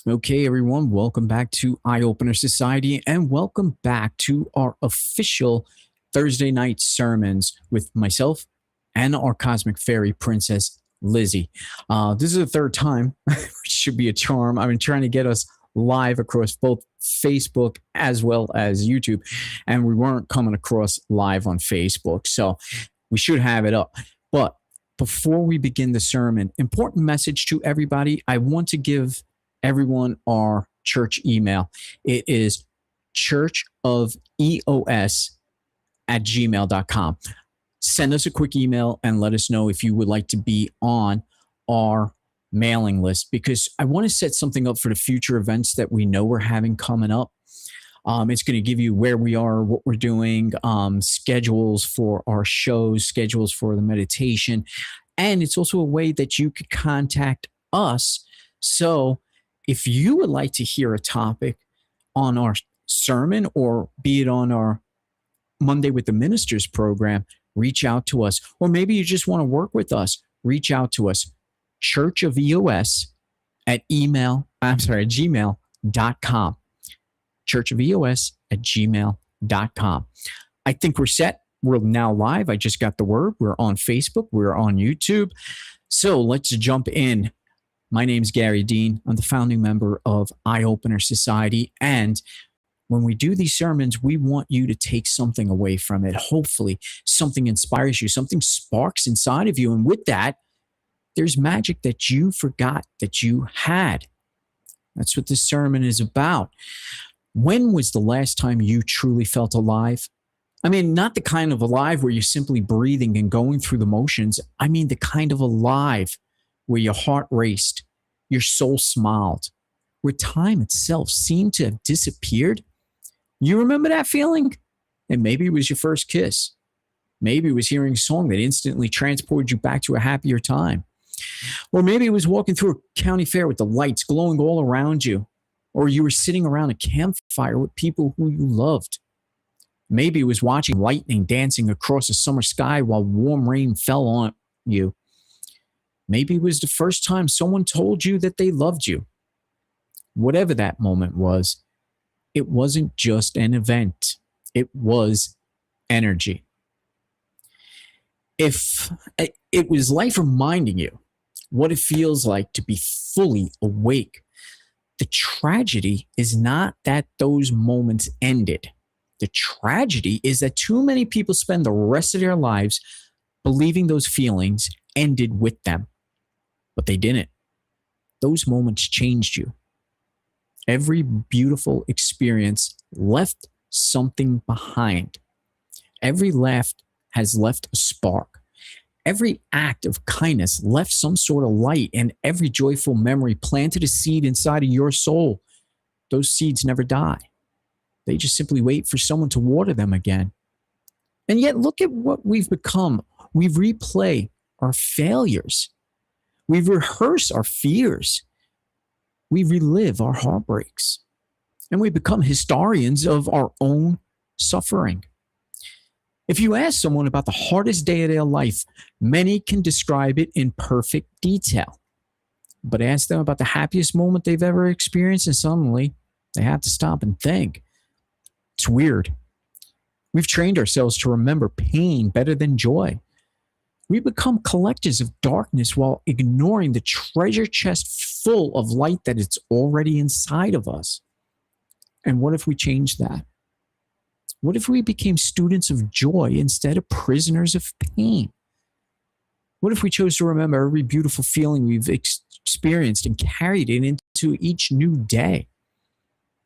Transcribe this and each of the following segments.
Okay, everyone, welcome back to Eye Opener Society and welcome back to our official Thursday night sermons with myself and our cosmic fairy princess, Lizzie. This is the third time, which should be a charm. I've been trying to get us live across both Facebook as well as YouTube, and we weren't coming across live on Facebook, so we should have it up. But before we begin the sermon, important message to everybody. I want to give everyone our church email. It is churchofeos@gmail.com. Send us a quick email and let us know if you would like to be on our mailing list, because I want to set something up for the future events that we know we're having coming up. It's going to give you where we are, what we're doing, schedules for our shows, schedules for the meditation. And it's also a way that you could contact us. So if you would like to hear a topic on our sermon, or be it on our Monday with the Ministers program, reach out to us. Or maybe you just want to work with us, reach out to us. churchofeos@gmail.com. churchofeos@gmail.com. I think we're set. We're now live. I just got the word. We're on Facebook. We're on YouTube. So let's jump in. My name's Gary Dean. I'm the founding member of Eye Opener Society. And when we do these sermons, we want you to take something away from it. Hopefully, something inspires you, something sparks inside of you. And with that, there's magic that you forgot that you had. That's what this sermon is about. When was the last time you truly felt alive? I mean, not the kind of alive where you're simply breathing and going through the motions. I mean, the kind of alive where your heart raced, your soul smiled, where time itself seemed to have disappeared. You remember that feeling? And maybe it was your first kiss. Maybe it was hearing a song that instantly transported you back to a happier time. Or maybe it was walking through a county fair with the lights glowing all around you. Or you were sitting around a campfire with people who you loved. Maybe it was watching lightning dancing across a summer sky while warm rain fell on you. Maybe it was the first time someone told you that they loved you. Whatever that moment was, it wasn't just an event. It was energy. If it was life reminding you what it feels like to be fully awake, the tragedy is not that those moments ended. The tragedy is that too many people spend the rest of their lives believing those feelings ended with them. But they didn't. Those moments changed you. Every beautiful experience left something behind. Every laugh has left a spark. Every act of kindness left some sort of light, and every joyful memory planted a seed inside of your soul. Those seeds never die. They just simply wait for someone to water them again. And yet, look at what we've become. We replay our failures. We rehearse our fears. We relive our heartbreaks. And we become historians of our own suffering. If you ask someone about the hardest day of their life, many can describe it in perfect detail. But ask them about the happiest moment they've ever experienced, and suddenly they have to stop and think. It's weird. We've trained ourselves to remember pain better than joy. We become collectors of darkness while ignoring the treasure chest full of light that is already inside of us. And what if we changed that? What if we became students of joy instead of prisoners of pain? What if we chose to remember every beautiful feeling we've experienced and carried it into each new day?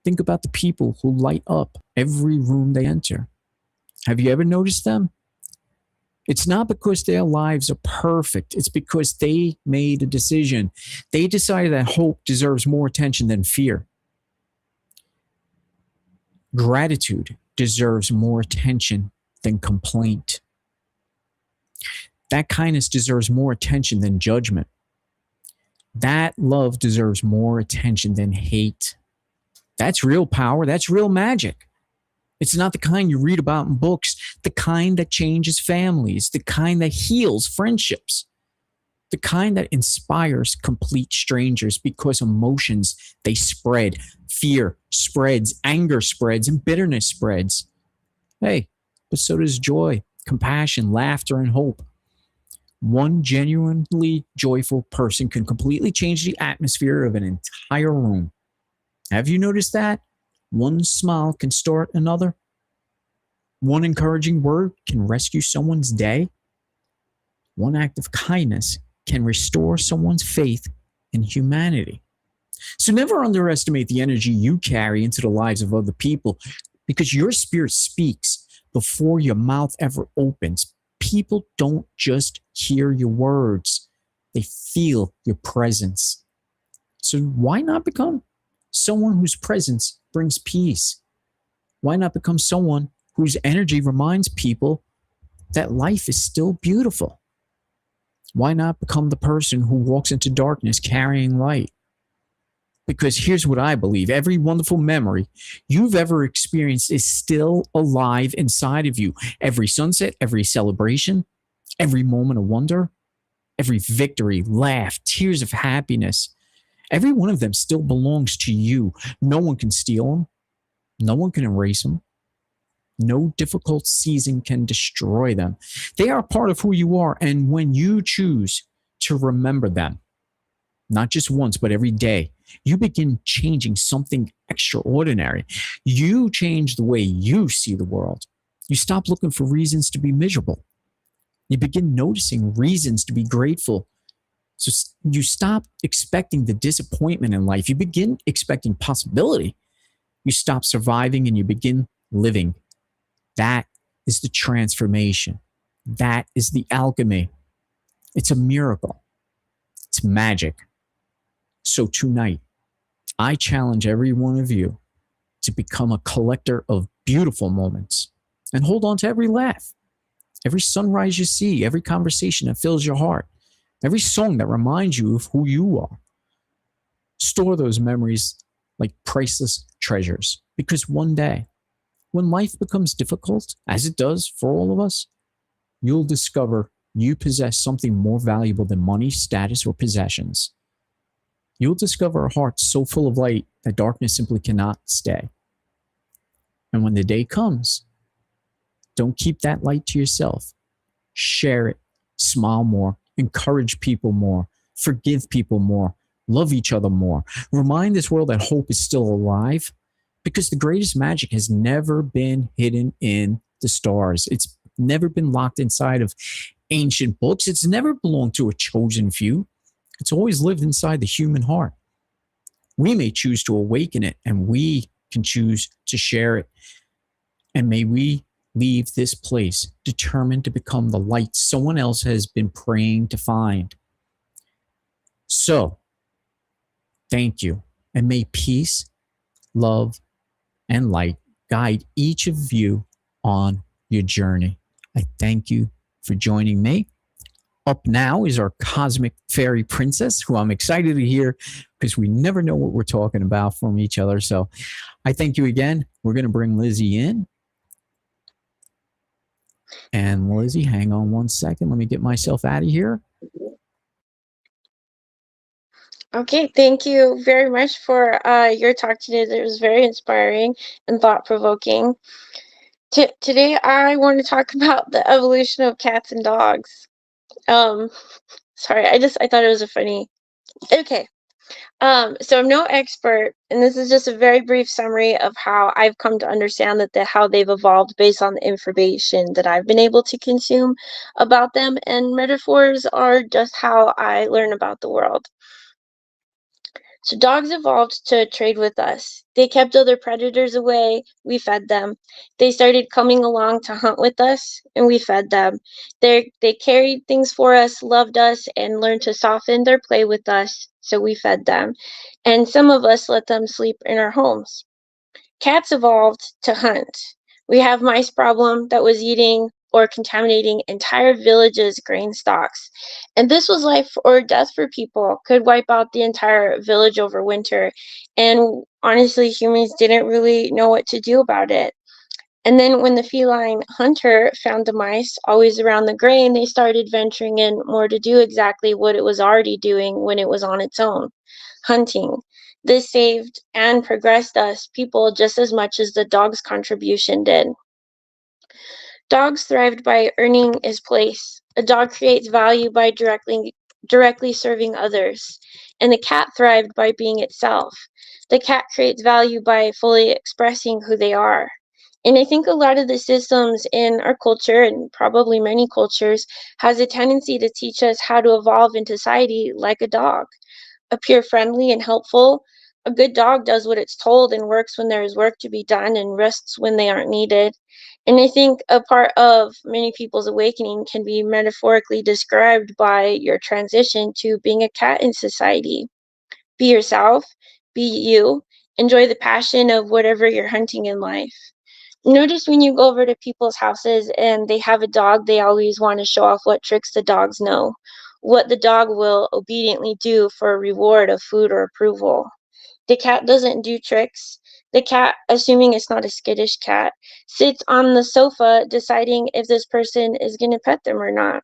Think about the people who light up every room they enter. Have you ever noticed them? It's not because their lives are perfect. It's because they made a decision. They decided that hope deserves more attention than fear. Gratitude deserves more attention than complaint. That kindness deserves more attention than judgment. That love deserves more attention than hate. That's real power. That's real magic. It's not the kind you read about in books, the kind that changes families, the kind that heals friendships. the kind that inspires complete strangers because emotions, they spread. Fear spreads, anger spreads, and bitterness spreads. Hey, but so does joy, compassion, laughter, and hope. One genuinely joyful person can completely change the atmosphere of an entire room. Have you noticed that? One smile can start another. One encouraging word can rescue someone's day. One act of kindness can restore someone's faith in humanity. So never underestimate the energy you carry into the lives of other people because your spirit speaks before your mouth ever opens. People don't just hear your words, they feel your presence. So why not become someone whose presence brings peace? Why not become someone whose energy reminds people that life is still beautiful? Why not become the person who walks into darkness carrying light? Because here's what I believe: every wonderful memory you've ever experienced is still alive inside of you. Every sunset, every celebration, every moment of wonder, every victory, laugh, tears of happiness, every one of them still belongs to you. No one can steal them, no one can erase them. No difficult season can destroy them. They are part of who you are. And when you choose to remember them, not just once, but every day, you begin changing something extraordinary. You change the way you see the world. You stop looking for reasons to be miserable. You begin noticing reasons to be grateful. So you stop expecting the disappointment in life. You begin expecting possibility. You stop surviving and you begin living. That is the transformation. That is the alchemy. It's a miracle. It's magic. So tonight, I challenge every one of you to become a collector of beautiful moments and hold on to every laugh, every sunrise you see, every conversation that fills your heart, every song that reminds you of who you are. Store those memories like priceless treasures because one day, when life becomes difficult, as it does for all of us, you'll discover you possess something more valuable than money, status, or possessions. You'll discover a heart so full of light that darkness simply cannot stay. And when the day comes, don't keep that light to yourself. Share it, smile more, encourage people more, forgive people more, love each other more. Remind this world that hope is still alive because the greatest magic has never been hidden in the stars. It's never been locked inside of ancient books. It's never belonged to a chosen few. It's always lived inside the human heart. We may choose to awaken it and we can choose to share it. And may we leave this place determined to become the light someone else has been praying to find. So, thank you. And may peace, love, and light guide each of you on your journey. I thank you for joining me. Up now is our cosmic fairy princess, who I'm excited to hear because we never know what we're talking about from each other. So I thank you again. We're going to bring Lizzie in. And Lizzie, hang on one second. Let me get myself out of here. Okay, thank you very much for your talk today. It was very inspiring and thought-provoking. Today, I want to talk about the evolution of cats and dogs. Um, sorry, I thought it was a funny. Okay. So I'm no expert, and this is just a very brief summary of how I've come to understand how they've evolved based on the information that I've been able to consume about them, and metaphors are just how I learn about the world. So dogs evolved to trade with us. They kept other predators away, we fed them. They started coming along to hunt with us, and we fed them. They carried things for us, loved us, and learned to soften their play with us, so we fed them. And some of us let them sleep in our homes. Cats evolved to hunt. We have mice problem that was eating or contaminating entire villages' grain stocks. And this was life or death for people, could wipe out the entire village over winter. And honestly, humans didn't really know what to do about it. And then when the feline hunter found the mice always around the grain, they started venturing in more to do exactly what it was already doing when it was on its own, hunting. This saved and progressed us people just as much as the dog's contribution did. Dogs thrived by earning his place. A dog creates value by directly serving others, and the cat thrived by being itself. The cat creates value by fully expressing who they are. And I think a lot of the systems in our culture, and probably many cultures, has a tendency to teach us how to evolve in society like a dog. Appear friendly and helpful. A good dog does what it's told and works when there is work to be done and rests when they aren't needed. And I think a part of many people's awakening can be metaphorically described by your transition to being a cat in society. Be yourself, be you, enjoy the passion of whatever you're hunting in life. Notice when you go over to people's houses and they have a dog, they always want to show off what tricks the dogs know, what the dog will obediently do for a reward of food or approval. The cat doesn't do tricks. The cat, assuming it's not a skittish cat, sits on the sofa deciding if this person is going to pet them or not.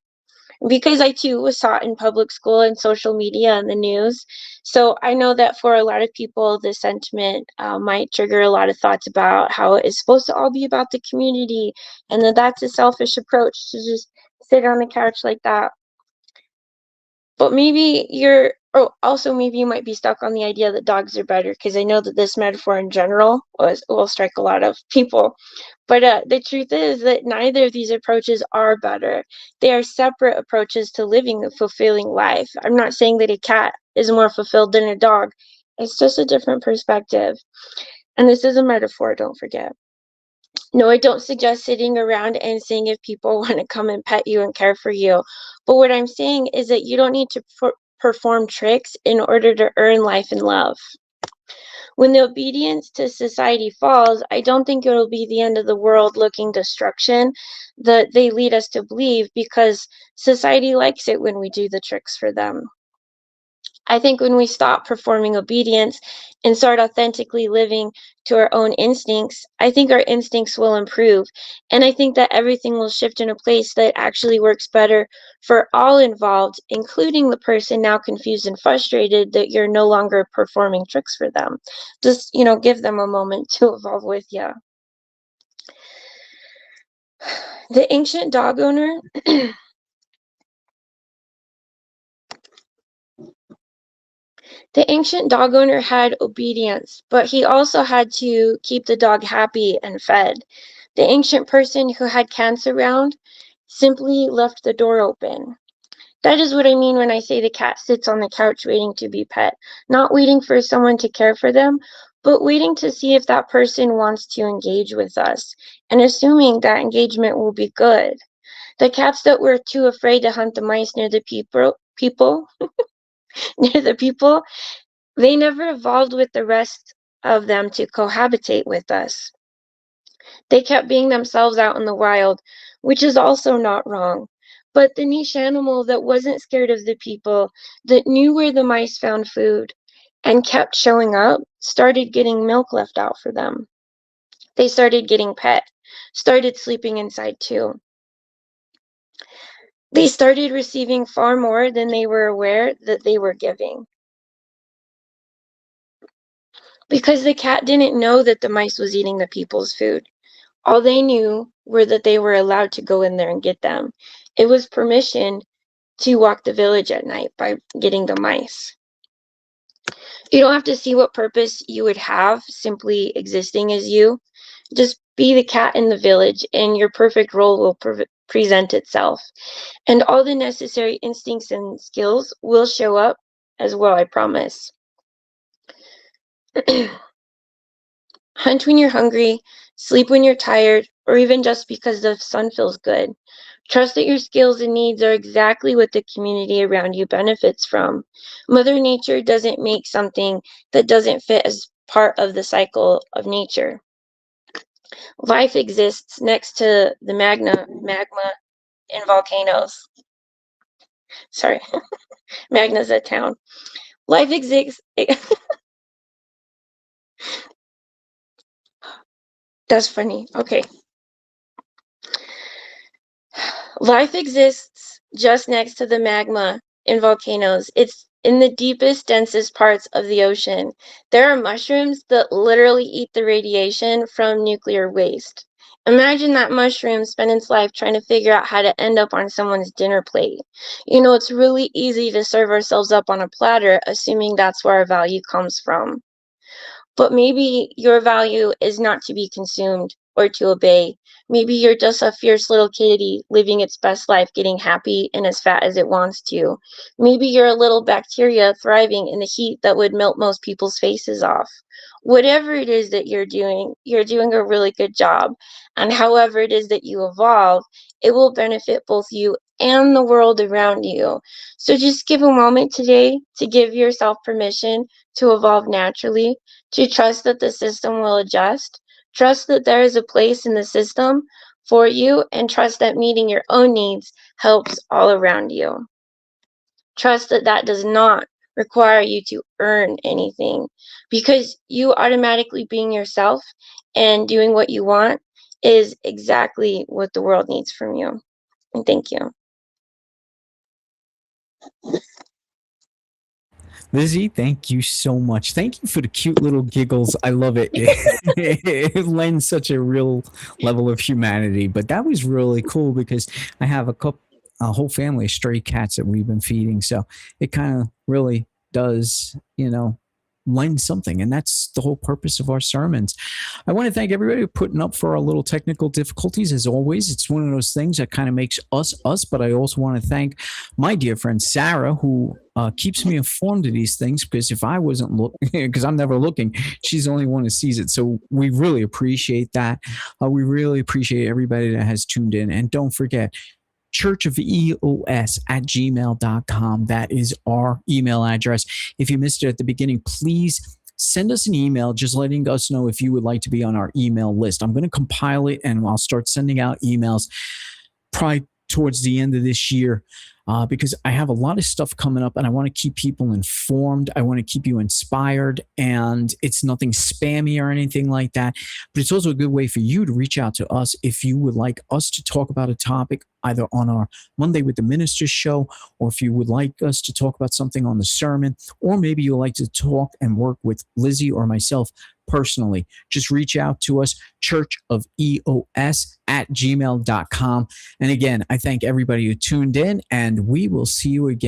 Because I too was taught in public school and social media and the news. So I know that for a lot of people, this sentiment might trigger a lot of thoughts about how it's supposed to all be about the community and that that's a selfish approach to just sit on the couch like that. But maybe also maybe you might be stuck on the idea that dogs are better because I know that this metaphor in general will strike a lot of people. But the truth is that neither of these approaches are better. They are separate approaches to living a fulfilling life. I'm not saying that a cat is more fulfilled than a dog. It's just a different perspective. And this is a metaphor, don't forget. No, I don't suggest sitting around and seeing if people want to come and pet you and care for you. But what I'm saying is that you don't need to perform tricks in order to earn life and love. When the obedience to society falls, I don't think it'll be the end of the world looking destruction that they lead us to believe because society likes it when we do the tricks for them. I think when we stop performing obedience and start authentically living to our own instincts, I think our instincts will improve. And I think that everything will shift in a place that actually works better for all involved, including the person now confused and frustrated that you're no longer performing tricks for them. Just, give them a moment to evolve with you. The ancient dog owner The ancient dog owner had obedience, but he also had to keep the dog happy and fed. The ancient person who had cats around simply left the door open. That is what I mean when I say the cat sits on the couch waiting to be pet, not waiting for someone to care for them, but waiting to see if that person wants to engage with us, and assuming that engagement will be good. The cats that were too afraid to hunt the mice near the people near the people, they never evolved with the rest of them to cohabitate with us. They kept being themselves out in the wild, which is also not wrong. But the niche animal that wasn't scared of the people, that knew where the mice found food, and kept showing up, started getting milk left out for them. They started getting pet, started sleeping inside too. They started receiving far more than they were aware that they were giving. Because the cat didn't know that the mice was eating the people's food. All they knew were that they were allowed to go in there and get them. It was permission to walk the village at night by getting the mice. You don't have to see what purpose you would have simply existing as you. Just be the cat in the village, and your perfect role will present itself. And all the necessary instincts and skills will show up as well, I promise. Hunt when you're hungry, sleep when you're tired, or even just because the sun feels good. Trust that your skills and needs are exactly what the community around you benefits from. Mother Nature doesn't make something that doesn't fit as part of the cycle of nature. Life exists next to the magma in volcanoes. Sorry, magna's a town. Life exists. That's funny. Okay. Life exists just next to the magma in volcanoes. It's in the deepest, densest parts of the ocean. There are mushrooms that literally eat the radiation from nuclear waste. Imagine that mushroom spent its life trying to figure out how to end up on someone's dinner plate. It's really easy to serve ourselves up on a platter, assuming that's where our value comes from. But maybe your value is not to be consumed or to obey. Maybe you're just a fierce little kitty living its best life, getting happy and as fat as it wants to. Maybe you're a little bacteria thriving in the heat that would melt most people's faces off. Whatever it is that you're doing a really good job. And however it is that you evolve, it will benefit both you and the world around you. So just give a moment today to give yourself permission to evolve naturally, to trust that the system will adjust, trust that there is a place in the system for you, and trust that meeting your own needs helps all around you. Trust that that does not require you to earn anything, because you automatically being yourself and doing what you want is exactly what the world needs from you. And thank you. Lizzie, thank you so much. Thank you for the cute little giggles. I love it. It lends such a real level of humanity. But that was really cool because I have a whole family of stray cats that we've been feeding. So it kind of really does, lend something. And that's the whole purpose of our sermons. I want to thank everybody for putting up for our little technical difficulties. As always, it's one of those things that kind of makes us us. But I also want to thank my dear friend Sarah, who keeps me informed of these things. Because if I wasn't looking, because I'm never looking, she's the only one who sees it. So we really appreciate that. We really appreciate everybody that has tuned in. And don't forget, churchofeos@gmail.com. That is our email address. If you missed it at the beginning, please send us an email just letting us know if you would like to be on our email list. I'm going to compile it and I'll start sending out emails probably towards the end of this year, because I have a lot of stuff coming up and I want to keep people informed. I want to keep you inspired, and it's nothing spammy or anything like that. But it's also a good way for you to reach out to us if you would like us to talk about a topic either on our Monday with the Ministers show, or if you would like us to talk about something on the sermon, or maybe you'd like to talk and work with Lizzie or myself personally. Just reach out to us, churchofeos@gmail.com. And again, I thank everybody who tuned in, and we will see you again.